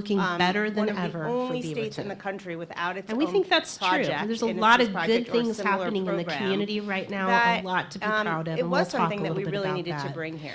looking better than ever for One of the only states in the Beaverton. country without its And we own think that's true. project, There's a innocence lot of project good or things similar happening in the program, community right now, that, a lot to be proud of, it and we'll was talk a something that little we bit really about needed to that. bring here.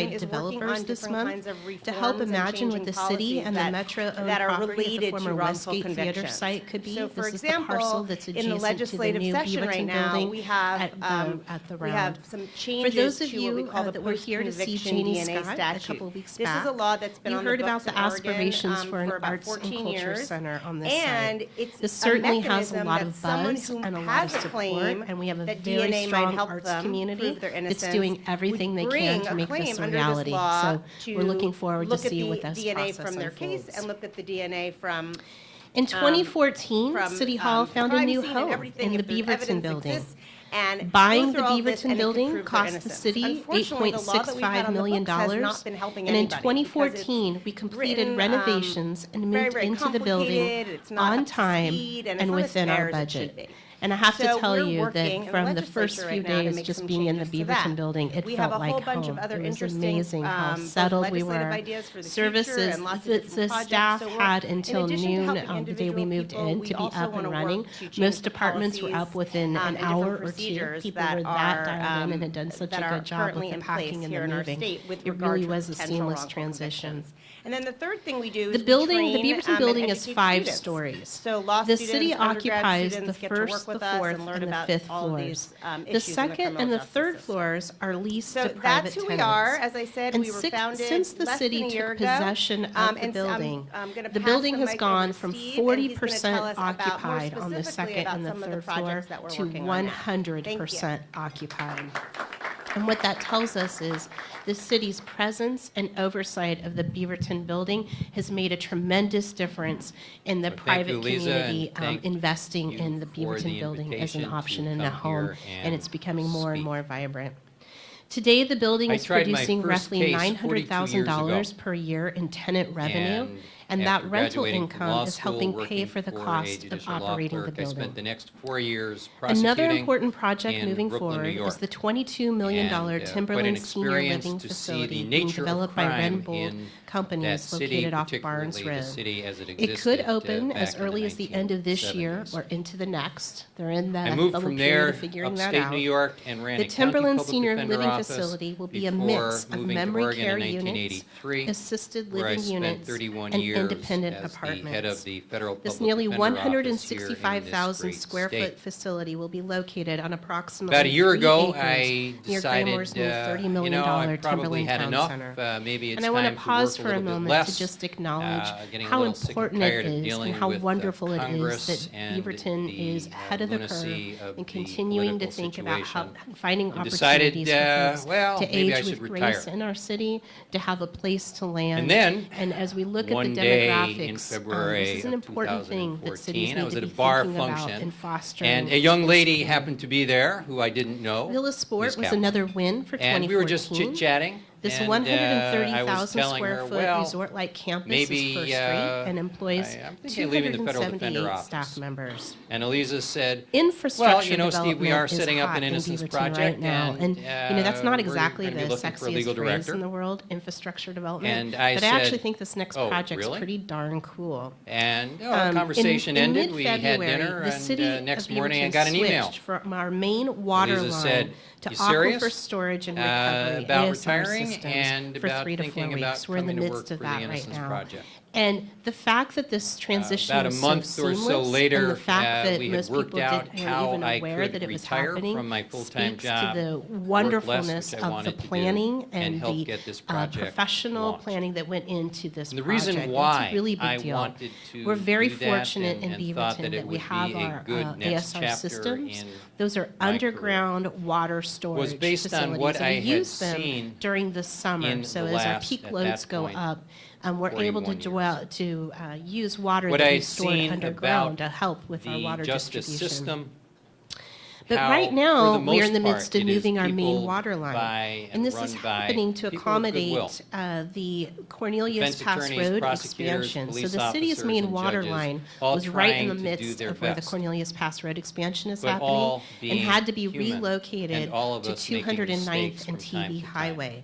notified is working on developers this different kinds month of to help reforms and imagine what the changing city and the policies Metro-owned that are property at the related to former wrongful Westgate Theater convictions. site could be. So, for This is the example, parcel that's in adjacent adjacent to the legislative new session Beaverton right now, building we have, at the we have round. some For changes those of to what we you call the that were here to see post-conviction Janie DNA Scott a statute. couple of weeks This back, is a law that's been you on the heard books about the in Oregon, aspirations for an about arts and 14 culture years. center on this And site. it's This a certainly has a mechanism lot that of someone buzz who and a lot of has a support, claim and we have a that very DNA might strong help arts them community prove their that's innocence doing everything they would can bring to a make claim this a under this reality. law So we're looking forward to look at see the what this DNA process from their case unfolds. and look at the DNA from In 2014, from, City Hall found a crime new scene and home everything, in the if there's Beaverton evidence building. exists, and Buying go the through all this Beaverton and it could building prove their cost the innocence. city Unfortunately, the law that we've had $8.65 on the million. books has not been helping And in anybody because it's 2014, we completed written, renovations and very, moved very into the building complicated, it's not on up to time speed, and it's and not as within fair our as it should budget. be. And I have to So tell we're you working that in the from the first legislature few right now to days make just some being in the changes to that. Beaverton building, it We felt have a whole like bunch home. of other It was interesting, amazing how both settled we legislative were. ideas for the future Services, and lots of the different projects. staff So we're- had in until addition to noon helping the day we individual moved people, in we to be also up wanna and work running. to change Most the departments were up policies, within an and different hour or two. procedures People that were that are, dialed in and had done such that a are good job currently with the in place packing and here the in our moving. state with It regard really to was a potential seamless wrongful transition. convictions. And then the third thing we do The is building, the we train, Beaverton and building is educate 5 students. stories. So law The students, city undergrad occupies the students get to work first, the with us fourth, and learn and the about fifth all of floors. these The issues in second criminal and the justice third system. floors are leased So to private that's who tenants. we are. As I said, And we were six- founded since the less city than a year took ago. possession of the And so building, I'm gonna the pass building the has mic gone over to from Steve, and he's gonna 40% tell us about more occupied on the specifically second about and the some of the third floor projects that we're to working on now. 100% occupied. And what that tells us is the city's presence and oversight of the Beaverton building has made a tremendous difference in the Well, thank private you, Lisa, and community thank investing you in the for Beaverton the building as an invitation option to and a come home, here and it's and becoming more and speak. more vibrant. Today, the building I is tried my producing first roughly case 42 $900,000 years ago. per year in tenant revenue, and after that rental graduating from law income is school, helping pay working for the for a cost of judicial law operating the clerk, I spent the building. next 4 years Another prosecuting important project in moving Brooklyn, New forward York. is the $22 million And, quite an Timberland Senior experience Living to see facility the being nature of developed by crime Renbold in Companies that city, located off Barnes particularly Road. the city as it It existed, could open back as in the early as the end of this year 1970s. or into the next. They're in the I moved bubble from period there of figuring that upstate out. New York and ran The a county Timberland public Senior defender Living office facility will be a before mix of moving to memory Oregon care in units, 1983, assisted where I living spent units, 31 and years independent as the head apartments. of the federal This public nearly defender office here in this 165,000 great square state. foot facility will be located on approximately About a year 3 ago, acres I near decided, Graymore's new $30 million I probably Timberland had Town enough. Center. Maybe it's And I want time to to pause work for a a little bit moment less. to just acknowledge Getting a how little sick and important tired it of is and dealing how with, wonderful it is Congress that and Beaverton the, is ahead of the lunacy curve of and the continuing to political think about how situation. finding I decided, opportunities for folks well, to maybe I age should with retire. grace in our city, to have a place to land. And then, And as we look at the one day demographics, in this February is an of important thing that cities 2014, I need was to at a be bar thinking about function, and fostering. and a young and lady supporting. happened to be there who I didn't know. Villa Sport Ms. was Kaplan. another win for 2014. And we were just chit-chatting. This and, I was 130,000 telling square her, foot well, resort-like campus maybe, is first rate and employs I'm thinking of leaving the Federal Defender 278 office. staff members. And Eliza said, Infrastructure well, Steve, we are development setting is up hot an in innocence Beaverton project, right now, and that's not we're exactly the gonna be looking for a legal sexiest phrase director. in the world, infrastructure development. And I but I actually said, think this next "Oh, project's really?" pretty darn cool. And the conversation in ended. We had mid-February, dinner, the city and next of morning I Beaverton got an email. switched from our main water Eliza line said, to "You serious? aquifer storage and recovery about ASR retiring systems and for about 3 to 4 thinking about weeks. We're in the coming to midst work of for the that right Innocence now. Project." And the fact that this transition About a was month so or seamless, so later, and the fact that we had most worked people out weren't how even I aware could that it was retire happening, from my full-time speaks job, to the work less, wonderfulness which I of wanted the to do, planning and help the get this project professional launched. planning that went into this And the project. reason It's why a really big I deal. wanted to We're very do that fortunate in and thought Beaverton that it that we would have be a our good next ASR chapter systems. in Those are my career. underground water storage was based on facilities, what and I we had use them seen during the summer. in So the as our last, peak at loads that go point, up, we're able to 41 use water What that I we had stored seen underground about to help with our the water justice distribution. system. But how, right for now, the we're in the most midst of part, it is moving our main people water line. by And this run is by happening to people of accommodate goodwill. the Cornelius Defense Pass attorneys, Road prosecutors, expansion. So police the city's officers, main and water judges, line all was right in the trying to do midst their of where the best. Cornelius Pass Road expansion is But happening all and being had to be human, relocated and all of to us making 209th mistakes and from time TV to time. Highway.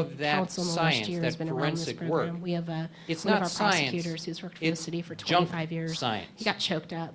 of that council in the last science, year that has been around this forensic program. work. We have It's one of not our science, prosecutors who's worked for the it's city for junk 25 years. science. He got choked up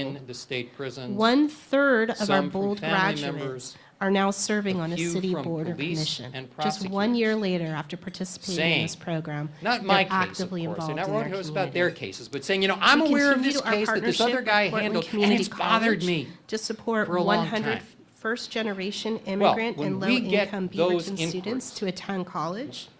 in the state prisons. 1/3 of our some from bold family graduates members, are now serving on a few city from board or police commission. and Just 1 year prosecutors. later, after participating in Saying, this program, not my they're case, of actively course, they're involved not in their writing to us community. about their cases, but saying, you know, I'm We aware of continue this our case that this partnership other guy with Portland handled, and Community it's bothered College me. to support for a long 100 time. first-generation immigrant when and we get low-income those Beaverton students inquiries- to attend college.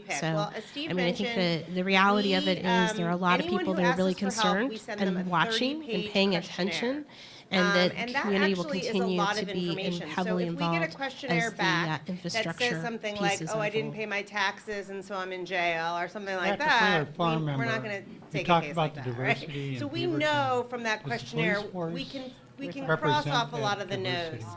we pick? So, Well, as Steve I mean, I think mentioned, the reality of it is there are a lot of anyone people who that are asks really us for help, concerned we send them a and watching and 30-page paying questionnaire. attention, and that And the that community will actually is a continue lot to of be information. heavily So if we get a involved questionnaire as the back that infrastructure says something like, pieces "Oh, I didn't unfold. pay my taxes and so I'm in jail," or something like Dr. Claire, that, farm we're not member, going to you take a talked case about like the that, right? diversity So in we Beaverton. know from that Does the questionnaire, police force we can cross represent off a lot that of the diversity? no's.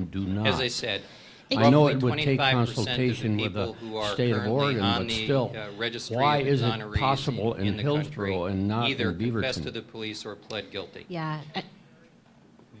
them do not. As I said, I know roughly it would take 25% consultation of the with the people who are state of currently Oregon, on but the still, registry why of is it exonerees possible in the Hillsborough country and not either in confessed Beaverton? to the police or pled guilty. Yeah,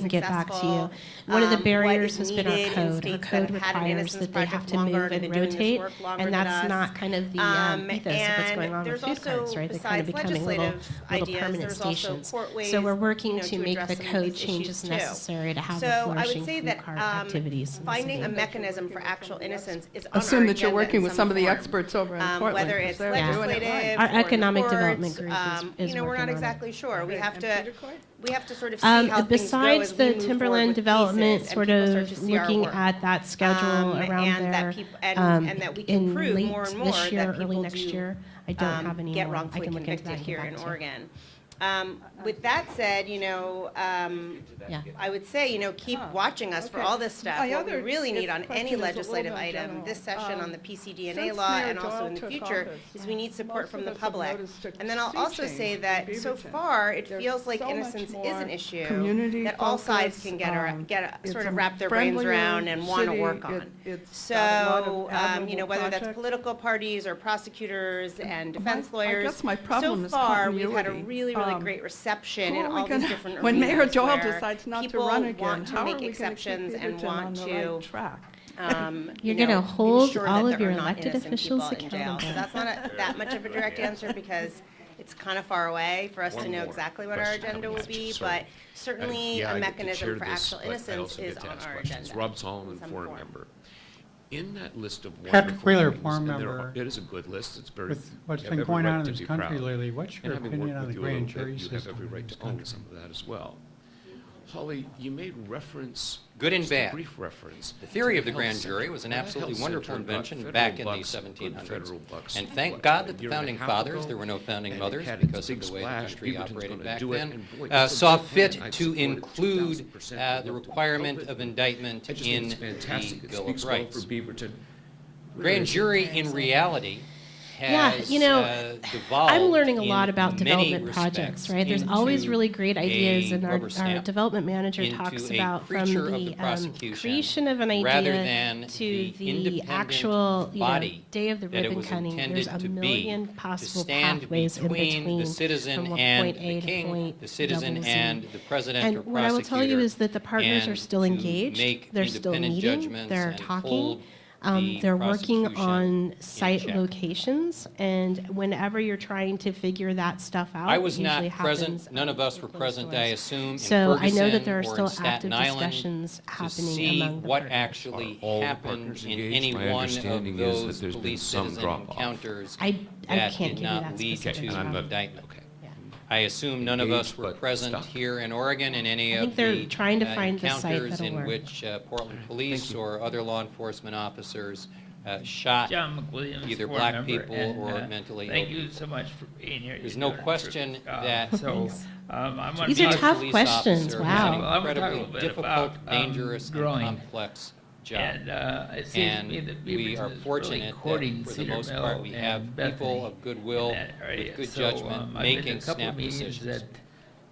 and get back to you. One of the barriers has been our code. Our code requires that they have to move and rotate, and that's not kind of the ethos of what's going on with food carts, right? They're kind of becoming little permanent stations. So we're working to to make address the some of code these issues changes too. necessary to have So a I would flourishing say food that cart activities. in the finding a city. mechanism for actual innocence is on Assume our that you're agenda working in with some of the form. experts over in Portland. Whether 'cause it's they're doing it right. legislative Our or in the economic courts, development group is you know, we're working not on it. exactly sure. We have to sort of see Um, how things go besides as we the move forward Timberland with development, pieces and sort people start of to see our looking work. at that schedule around And there, that and that we can in prove late more and more this year, that early people next do, year. I don't have any get more. I wrongfully can look into that convicted and here get in back to you. Oregon. With that said, you know, Yeah. I would say, you know, keep watching us for all this stuff. My What we other really need on question any is a little legislative more item general. this session on the PCDNA Since law Mayor and also Doyle in the took future office, is we need support most from of the us have public. noticed a And then I'll sea also change say in that so Beaverton. far, it There's feels like so much innocence is more an issue community that all sides focus, can get it's sort a of wrap their brains friendlier around and want to city. work on. It's got a lot of So, you know, admirable whether that's projects. political parties or prosecutors and defense lawyers, I guess my problem so is far we've had a continuity. really, really great reception Who in are we all these gonna- different arenas when Mayor Doyle where decides not to people run again, want to how are make we gonna keep exceptions and Beaverton want on the to right track? You're you know, gonna hold ensure all that of there your are not elected innocent officials people in jail. So accountable. that's not that much of a direct answer because it's kind of far away for us to know exactly what our agenda will be, but certainly a mechanism for actual innocence is on our agenda. Rob Solomon, in some foreign form. member. In that list of Patrick wonderful Wheeler, things, foreign and there member. are- it is a good list, it's very. With what's you have been every going right on in to this be country proud. lately, what's And your having opinion worked on with the you a grand little bit, jury you have system every in right this to own country? some of that as well. Holly, you made reference. Good and just a bad. brief reference. The theory to of the health grand center. jury was an That absolutely health wonderful center got invention federal back in the bucks, good 1700s. federal bucks, And thank what, God a that the year and a founding half fathers, ago? there were no founding And it mothers had its because of big the way the splash. country Beaverton's operated gonna back do it, then, and boy, it's a saw good fit plan. I'd to support it include 2000%. the I'd love to requirement help it. of indictment I just in think it's fantastic. the It Bill speaks of well Rights. for Beaverton. Grand jury, in reality, Yeah, has you know, devolved I'm learning a in lot about many development projects, respects right? There's always into really great ideas, a and rubber our stamp, development manager into talks a about from creature of the the prosecution, creation of an rather idea than to the the independent actual body day of the that it ribbon was cutting. intended There's a to be, million to possible stand pathways in between between the citizen from and point A the to king, point the citizen double Z. and the president or And what I will tell you prosecutor, is that the partners are and still to engaged. make They're still independent meeting. judgments They're and talking. hold the They're working prosecution on in site check. locations, and whenever you're trying to figure that stuff out, I was it usually not present, happens none of us were close present, doors. I assume, in So I know that Ferguson there are or still in Staten active Island discussions to happening see among the what partners. actually Are all the happened partners in engaged? any My one of understanding is that those there's been police some citizen drop-off. encounters I that can't did give you not that lead specific to and I'm an not- indictment. Okay. I assume none of us Engaged, were but present stuck. here in Oregon in any I of think they're the trying to find the site encounters that'll in work. which Portland police or other law enforcement officers shot John McWilliams, either board black member, people and, or mentally ill thank you people. so much for being here. There's You're no doing a question terrific job. that So, I'm gonna These are be- tough police questions, officer wow. has an Well, I'm gonna talk a incredibly little bit difficult, about, dangerous, growing. and complex job. And it seems And to me that we Beaverton are is really fortunate courting that for the Cedar most Mill part we and have Bethany people of goodwill in that area. with good So, judgment I've been to making a couple snap of meetings decisions.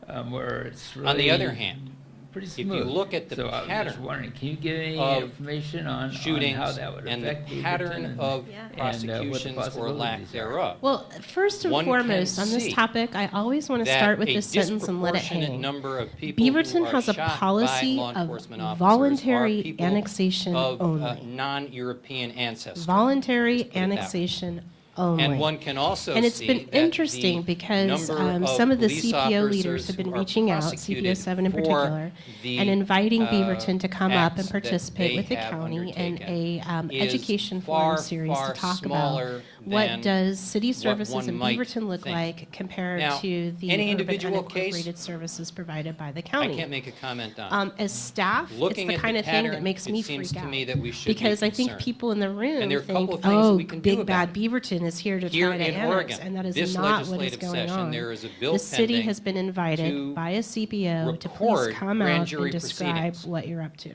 that, where it's really On the other hand, pretty if you smooth. look at the So I was just pattern wondering, can you give any of information on shootings how that would and the affect Beaverton pattern and- of Yeah. and, what the prosecutions or lack possibilities are? thereof. Well, first and One can foremost, on this see topic, I always want to that start with a this sentence and let it disproportionate hang. number of people who Beaverton are has a shot by policy law of enforcement officers voluntary are people annexation of only. non-European ancestry. Voluntary Let's put it that way. annexation only. And one can also And it's see been that interesting the because number of some of the police CPO leaders officers have been who are reaching out, prosecuted CPO 7 in for particular, the, and inviting Beaverton to come up acts and that participate they with the have county in a undertaken is education far, forum series far to talk about smaller what than does city what services one in might Beaverton look think. like compared Now, to the any urban individual case, unincorporated services provided by the I county. can't make a comment on. As staff, Looking it's at the kind the of thing that pattern, makes me it seems freak to out. me that we should be Because I think concerned. people in the room And there are a couple think, of things that oh, we can do big about bad it. Beaverton is here to Here try to in annex, Oregon, and that is this not what is legislative going session, on. there is a bill The city pending has been invited to by a CPO to please record come grand out jury and describe proceedings. what you're up to.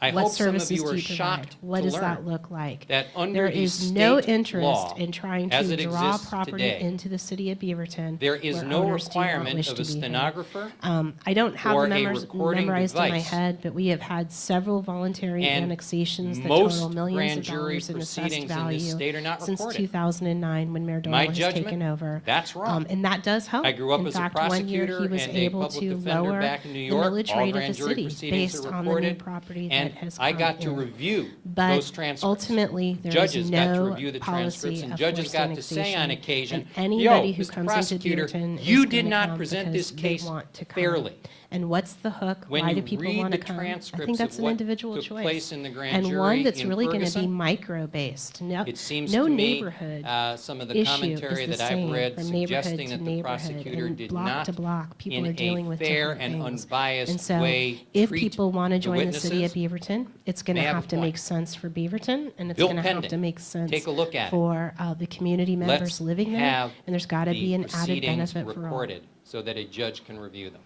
I What hope some of services you are do you provide? shocked What to does that learn look like? that under There the is no state interest law, in trying as to it draw exists property today, into the city of Beaverton. there is where no owners do not requirement wish of to a be here. stenographer I don't have or the a numbers recording memorized in my device. head, but we have had several voluntary And annexations that most total millions grand of jury dollars in assessed proceedings in this value state are not since recorded. 2008. 2009 when Mayor My Doyle has judgment, taken over. that's wrong. And that does help. I grew up in as a fact, 1 year prosecutor he was and a able public to defender lower back in New the York. millage All rate of grand the jury city proceedings based are on the new recorded, property and that has I come got to in. review But those transcripts. ultimately, there Judges is got to no review the transcripts, policy and of judges forced got to say on annexation, occasion, and anybody "Yo, who Mr. comes into Prosecutor, Beaverton you is did gonna not come present because this case they want to come. fairly." And what's the hook? When Why you do people read want to the come? I transcripts think that's of an what individual took choice. place in the grand And jury one that's in really going to be Ferguson, micro-based. No, it seems no to me, neighborhood some of the issue commentary is the that I've same read from neighborhood suggesting to that the neighborhood, prosecutor and did block not, to block. People in are dealing a with fair different and things. unbiased And so, way, if treat people want to the join the city of witnesses, Beaverton, it's going to may have a have to point. make sense for Beaverton, and it's Bill going to have pending. to make sense Take a look at it. for the community members Let's living there, have and there's got to the be an added proceedings benefit for all. recorded so that a judge can review them.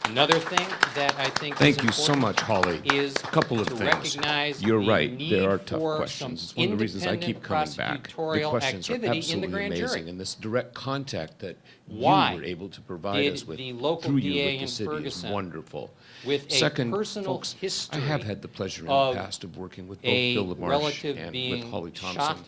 Another thing that I think Thank is you so important much, Holly. is A couple of to things. recognize You're the right, need there are for tough some questions. It's one of the reasons I keep independent coming back. The prosecutorial questions are activity in the absolutely grand jury. amazing, and this direct contact that Why you were able to provide did us with the local through DA you with in the city is Ferguson, wonderful. with a Second, personal folks, history I have had the pleasure in the of past of working with both a Bill LaMarche relative and with being Holly Thompson. shot,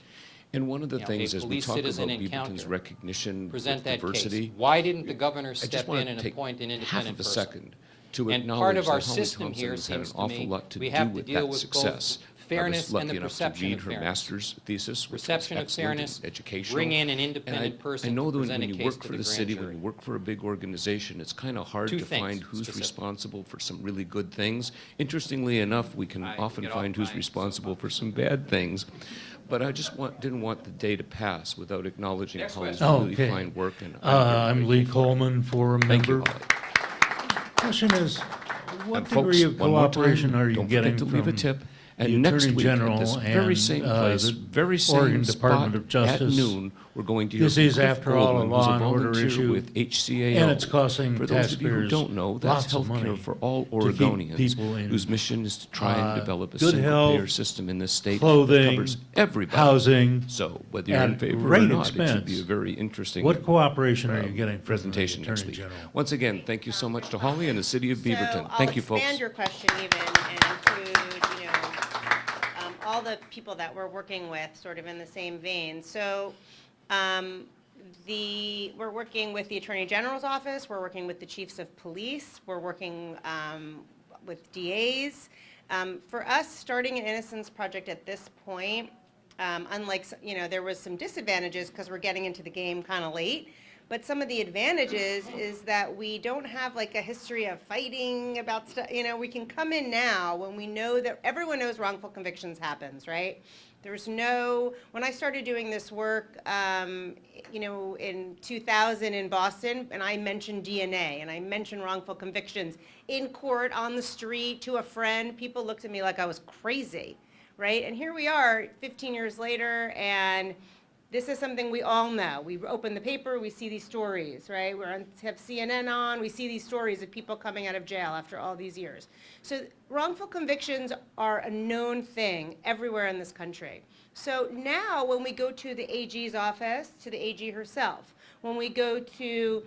And one of the a things as we police talk about citizen Beaverton's encounter, recognition present with that diversity, case? Why didn't the governor I step just want in to and take appoint an half independent of a person? second to And acknowledge part of our that Holly system Thompson here has had an seems to awful me lot to we do have to with deal that with success. both fairness I was lucky and the enough to perception read of her fairness. master's thesis, which Perception was of excellent fairness, and educational. bring in an And independent person I know to that present when a you case work to for the the grand city, jury. when you work for a big organization, it's kind of hard Two to things find who's specific. responsible for some really good things. Interestingly enough, we can often find who's responsible for some bad things. But I just didn't want the day to pass without acknowledging Holly's really Okay. fine work. And I'm Lee Coleman, for a Thank you, member. Holly. Question is, what And folks, degree of one more cooperation time, are you don't getting forget to leave a from tip. the And next Attorney week, at General this very and, same place, the very same Oregon spot Department of at Justice? noon, we're going to hear This from is, Cliff after all, a Goldman, who's law and order volunteer issue, with HCAO. and it's costing For those of you who taxpayers don't know, that's lots of healthcare money for all to keep Oregonians, people in, whose mission is to try and develop a good single-payer health, system in this state that clothing, covers everybody. housing, So whether you're in at favor or great not, it should expense. be a very interesting What cooperation are you getting from the presentation next Attorney week. General? Once again, thank you so much to Holly and the city of Beaverton. So Thank you, folks. I'll expand your question even and include, all the people that we're working with, sort of in the same vein. So we're working with the Attorney General's office, we're working with the chiefs of police, we're working with DAs. For us, starting an Innocence Project at this point, unlike, there was some disadvantages because we're getting into the game kind of late. But some of the advantages is that we don't have like a history of fighting about stuff. We can come in now when we know that everyone knows wrongful convictions happens, right? When I started doing this work, in 2000 in Boston, and I mentioned DNA and I mentioned wrongful convictions in court, on the street, to a friend, people looked at me like I was crazy, right? And here we are 15 years later, and this is something we all know. We open the paper, we see these stories, right? Have CNN on, we see these stories of people coming out of jail after all these years. So wrongful convictions are a known thing everywhere in this country. So now when we go to the AG's office, to the AG herself, when we go to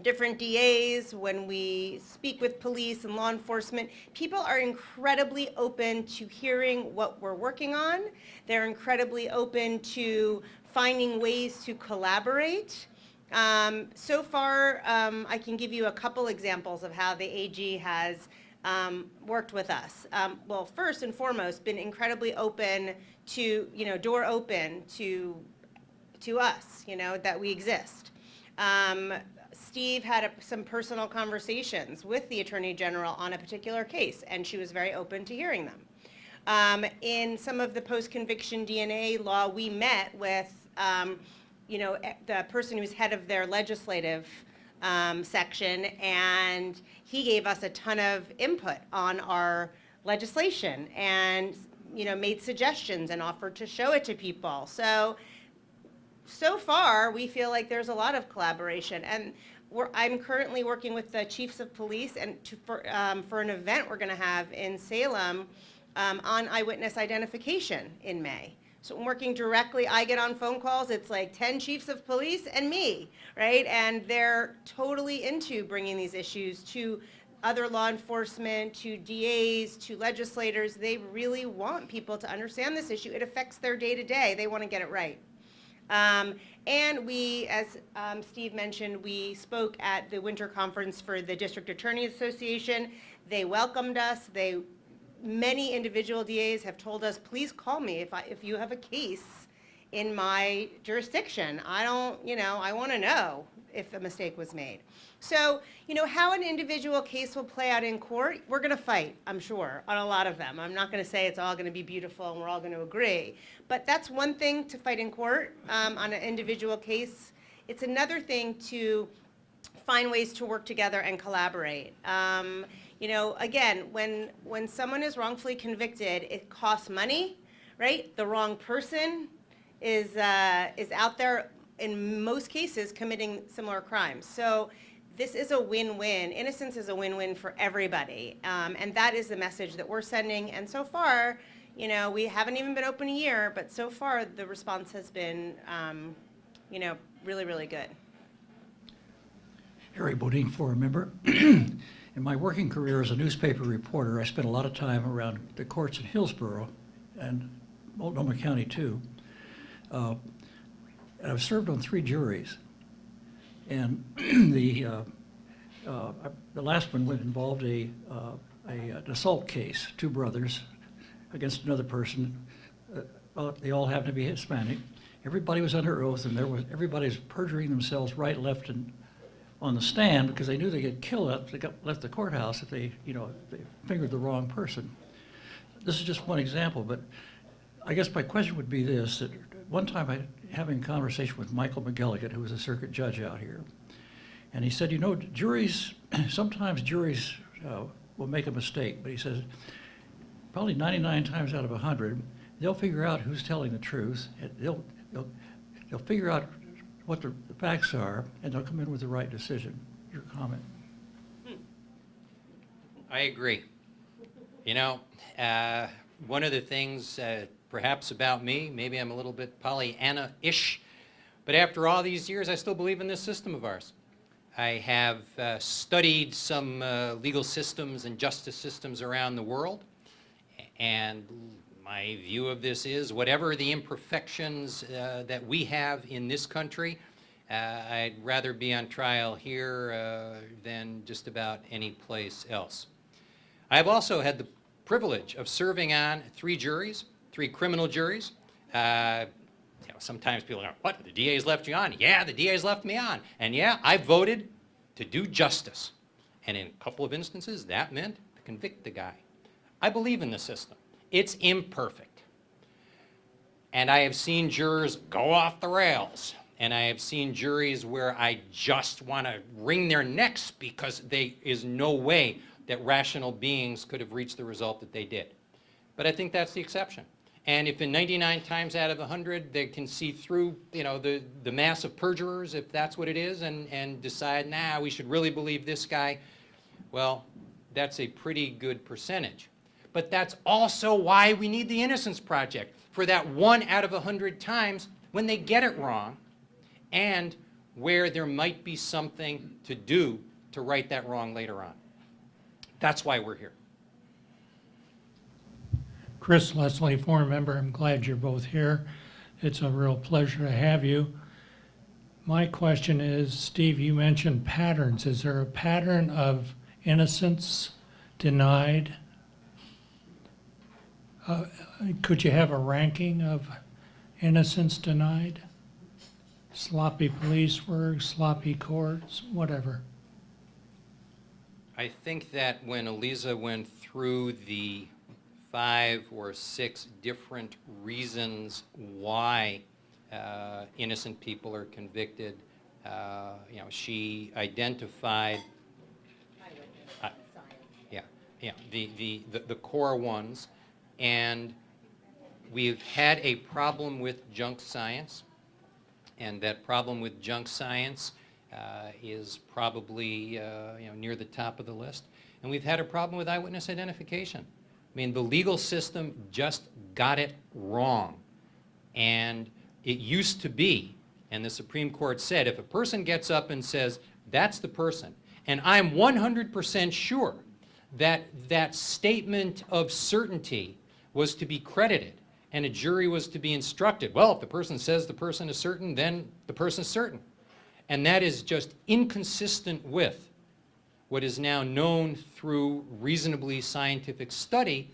different DAs, when we speak with police and law enforcement, people are incredibly open to hearing what we're working on. They're incredibly open to finding ways to collaborate. So far, I can give you a couple examples of how the AG has worked with us. Well, first and foremost, been incredibly open to, door open to us, that we exist. Steve had some personal conversations with the Attorney General on a particular case, and she was very open to hearing them. In some of the post-conviction DNA law, we met with, the person who's head of their legislative section, and he gave us a ton of input on our legislation and, made suggestions and offered to show it to people. So far, we feel like there's a lot of collaboration, and I'm currently working with the chiefs of police and for an event we're going to have in Salem on eyewitness identification in May. So I'm working directly. I get on phone calls. It's like 10 chiefs of police and me, right? And they're totally into bringing these issues to other law enforcement, to DAs, to legislators. They really want people to understand this issue. It affects their day-to-day. They want to get it right. And we, as Steve mentioned, we spoke at the winter conference for the District Attorneys Association. They welcomed us. Many individual DAs have told us, please call me if you have a case in my jurisdiction. I want to know if a mistake was made. So, how an individual case will play out in court, we're going to fight, I'm sure, on a lot of them. I'm not going to say it's all going to be beautiful and we're all going to agree. But that's one thing to fight in court on an individual case. It's another thing to find ways to work together and collaborate. Again, when someone is wrongfully convicted, it costs money, right? The wrong person is out there, in most cases, committing similar crimes. So this is a win-win. Innocence is a win-win for everybody. And that is the message that we're sending. And so far, we haven't even been open a year, but so far the response has been, really, really good. Harry Bodine, Forum member. In my working career as a newspaper reporter, I spent a lot of time around the courts in Hillsborough and Multnomah County too. And I've served on 3 juries. And the last one involved an assault case, 2 brothers against another person. They all happened to be Hispanic. Everybody was under oath, and everybody was perjuring themselves right, left, and on the stand because they knew they'd get killed if they left the courthouse if they fingered the wrong person. This is just one example, but I guess my question would be this: that one time I having a conversation with Michael McGilligan, who was a circuit judge out here, and he said, juries, sometimes juries will make a mistake, but he says probably 99 times out of 100, they'll figure out who's telling the truth. They'll figure out what the facts are, and they'll come in with the right decision. Your comment? I agree. One of the things perhaps about me, maybe I'm a little bit Pollyanna-ish, but after all these years, I still believe in this system of ours. I have studied some legal systems and justice systems around the world, and my view of this is whatever the imperfections that we have in this country, I'd rather be on trial here than just about any place else. I've also had the privilege of serving on 3 juries, 3 criminal juries. Sometimes people go, what, the DA's left you on? Yeah, the DA's left me on. And yeah, I voted to do justice. And in a couple of instances, that meant to convict the guy. I believe in the system. It's imperfect. And I have seen jurors go off the rails. And I have seen juries where I just want to wring their necks because there is no way that rational beings could have reached the result that they did. But I think that's the exception. And if in 99 times out of 100 they can see through, the mass of perjurers, if that's what it is, and decide, nah, we should really believe this guy, well, that's a pretty good percentage. But that's also why we need the Innocence Project, for that 1 out of 100 times when they get it wrong and where there might be something to do to right that wrong later on. That's why we're here. Chris Leslie, Forum member, I'm glad you're both here. It's a real pleasure to have you. My question is, Steve, you mentioned patterns. Is there a pattern of innocence denied? Could you have a ranking of innocence denied? Sloppy police work, sloppy courts, whatever. I think that when Eliza went through the 5 or 6 different reasons why innocent people are convicted, she identified the core ones, and we've had a problem with junk science, and that problem with junk science is probably near the top of the list. And we've had a problem with eyewitness identification. I mean, the legal system just got it wrong. And it used to be, and the Supreme Court said, if a person gets up and says, that's the person, and I'm 100% sure that that statement of certainty was to be credited, and a jury was to be instructed, well, if the person says the person is certain, then the person is certain. And that is just inconsistent with what is now known through reasonably scientific study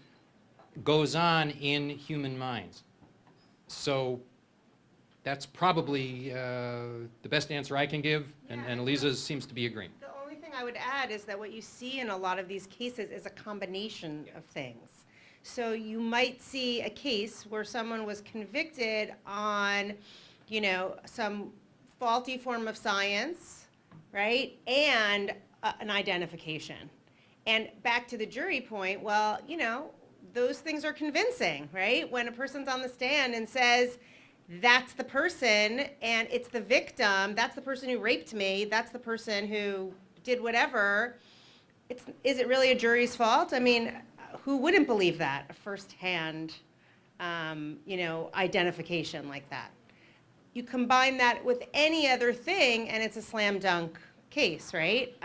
goes on in human minds. So that's probably the best answer I can give, and Eliza seems to be agreeing. The only thing I would add is that what you see in a lot of these cases is a combination of things. So you might see a case where someone was convicted on, you know, some faulty form of science, right, and an identification. And back to the jury point, well, you know, those things are convincing, right? When a person's on the stand and says, that's the person, and it's the victim, that's the person who raped me, that's the person who did whatever, is it really a jury's fault? I mean, who wouldn't believe that, a firsthand, you know, identification like that? You combine that with any other thing, and it's a slam dunk case, right?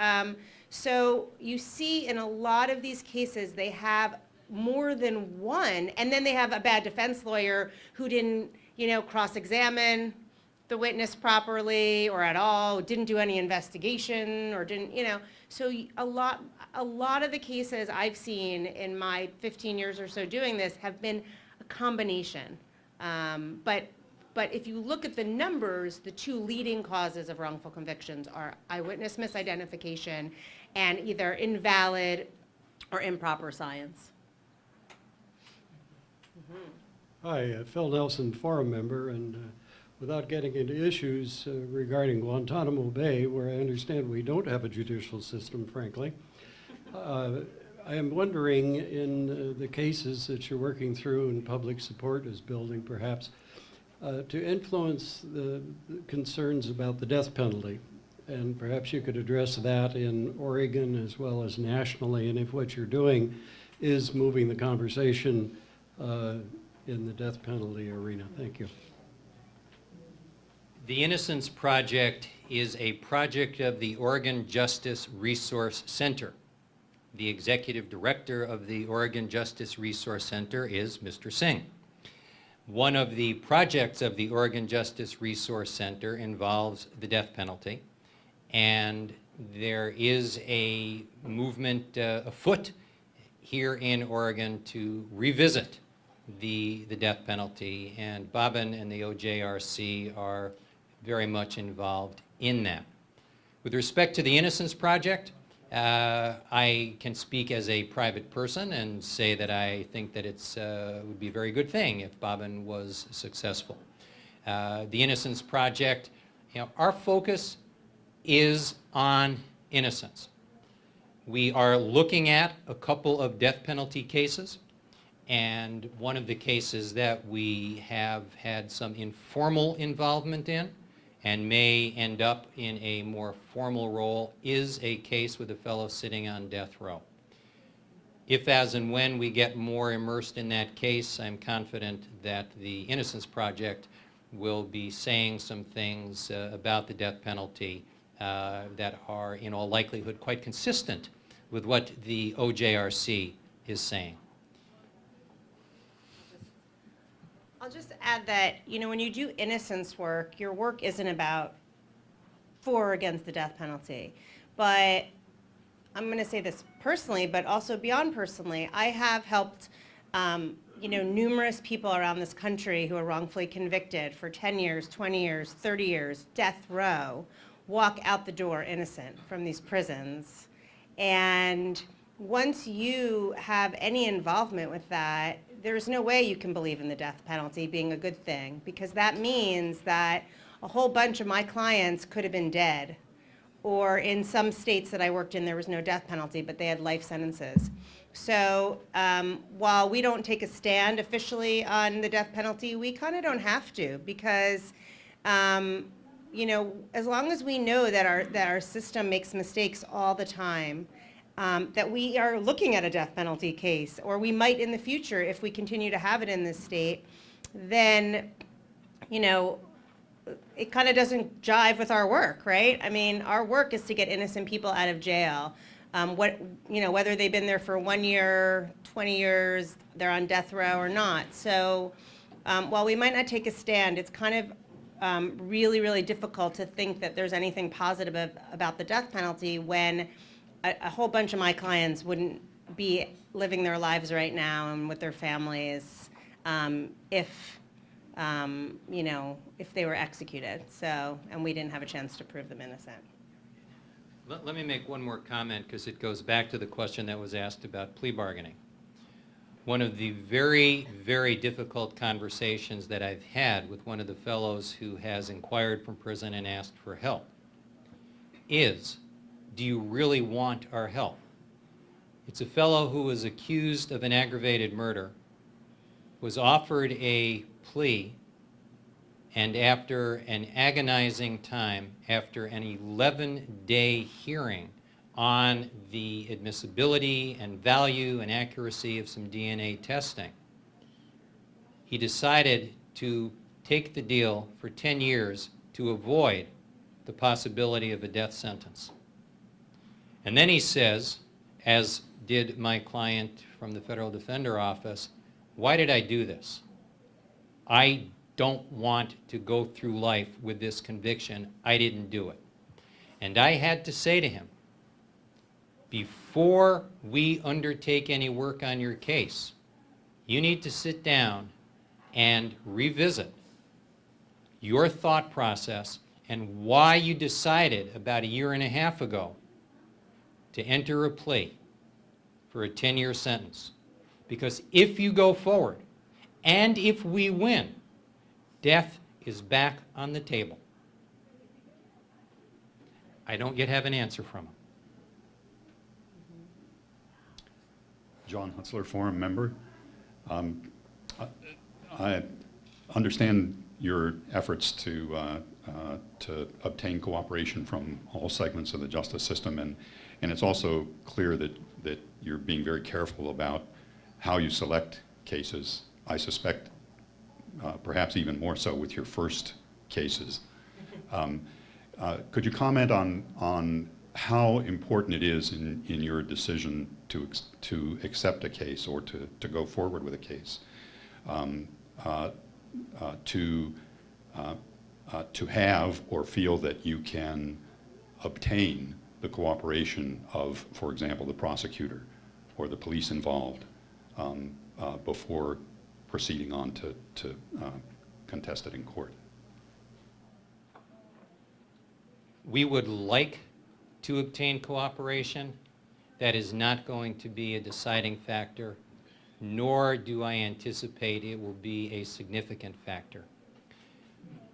So you see in a lot of these cases, they have more than one, and then they have a bad defense lawyer who didn't, you know, cross-examine the witness properly or at all, didn't do any investigation or didn't, you know. So a lot of the cases I've seen in my 15 years or so doing this have been a combination. But if you look at the numbers, the two leading causes of wrongful convictions are eyewitness misidentification and either invalid or improper science. Hi, Phil Nelson, forum member, and without getting into issues regarding Guantanamo Bay, where I understand we don't have a judicial system, frankly, I am wondering in the cases that you're working through and public support is building perhaps, to influence the concerns about the death penalty. And perhaps you could address that in Oregon as well as nationally, and if what you're doing is moving the conversation in the death penalty arena. Thank you. The Innocence Project is a project of the Oregon Justice Resource Center. The executive director of the Oregon Justice Resource Center is Mr. Singh. One of the projects of the Oregon Justice Resource Center involves the death penalty, and there is a movement afoot here in Oregon to revisit the death penalty, and Bobbin and the OJRC are very much involved in that. With respect to the Innocence Project, I can speak as a private person and say that I think that it would be a very good thing if Bobbin was successful. The Innocence Project, you know, our focus is on innocence. We are looking at a couple of death penalty cases, and one of the cases that we have had some informal involvement in and may end up in a more formal role is a case with a fellow sitting on death row. If, as and when we get more immersed in that case, I'm confident that the Innocence Project will be saying some things about the death penalty that are in all likelihood quite consistent with what the OJRC is saying. I'll just add that, you know, when you do innocence work, your work isn't about for or against the death penalty. But I'm going to say this personally, but also beyond personally, I have helped, you know, numerous people around this country who are wrongfully convicted for 10 years, 20 years, 30 years, death row, walk out the door innocent from these prisons. And once you have any involvement with that, there's no way you can believe in the death penalty being a good thing, because that means that a whole bunch of my clients could have been dead, or in some states that I worked in, there was no death penalty, but they had life sentences. So while we don't take a stand officially on the death penalty, we kind of don't have to, because you know, as long as we know that our system makes mistakes all the time, that we are looking at a death penalty case, or we might in the future if we continue to have it in this state, then, you know, it kind of doesn't jive with our work, right? I mean, our work is to get innocent people out of jail. You know, whether they've been there for 1 year, 20 years, they're on death row or not. So while we might not take a stand, it's kind of really, really difficult to think that there's anything positive about the death penalty when a whole bunch of my clients wouldn't be living their lives right now and with their families if they were executed. So, and we didn't have a chance to prove them innocent. Let me make one more comment, because it goes back to the question that was asked about plea bargaining. One of the very, very difficult conversations that I've had with one of the fellows who has inquired from prison and asked for help is, do you really want our help? It's a fellow who was accused of an aggravated murder, was offered a plea, and after an agonizing time, after an 11-day hearing on the admissibility and value and accuracy of some DNA testing, he decided to take the deal for 10 years to avoid the possibility of a death sentence. And then he says, as did my client from the Federal Defender Office, why did I do this? I don't want to go through life with this conviction. I didn't do it. And I had to say to him, before we undertake any work on your case, you need to sit down and revisit your thought process and why you decided about 1.5 years ago to enter a plea for a 10-year sentence. Because if you go forward, and if we win, death is back on the table. I don't yet have an answer from him. John Hutzler, Forum member. I understand your efforts to obtain cooperation from all segments of the justice system, and it's also clear that you're being very careful about how you select cases. I suspect perhaps even more so with your first cases. Could you comment on how important it is in your decision to accept a case or to go forward with a case, to have or feel that you can obtain the cooperation of, for example, the prosecutor or the police involved before proceeding on to contest it in court? We would like to obtain cooperation. That is not going to be a deciding factor, nor do I anticipate it will be a significant factor.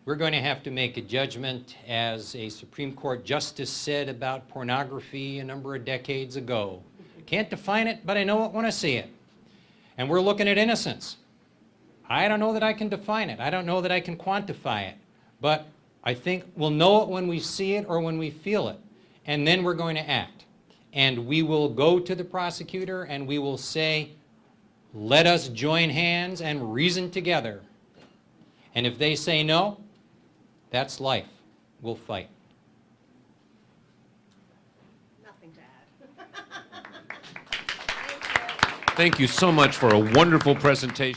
We're going to have to make a judgment, as a Supreme Court justice said about pornography a number of decades ago. Can't define it, but I know it when I see it. And we're looking at innocence. I don't know that I can define it. I don't know that I can quantify it. But I think we'll know it when we see it or when we feel it. And then we're going to act. And we will go to the prosecutor and we will say, let us join hands and reason together. And if they say no, that's life. We'll fight. Nothing to add. Thank you so much for a wonderful presentation.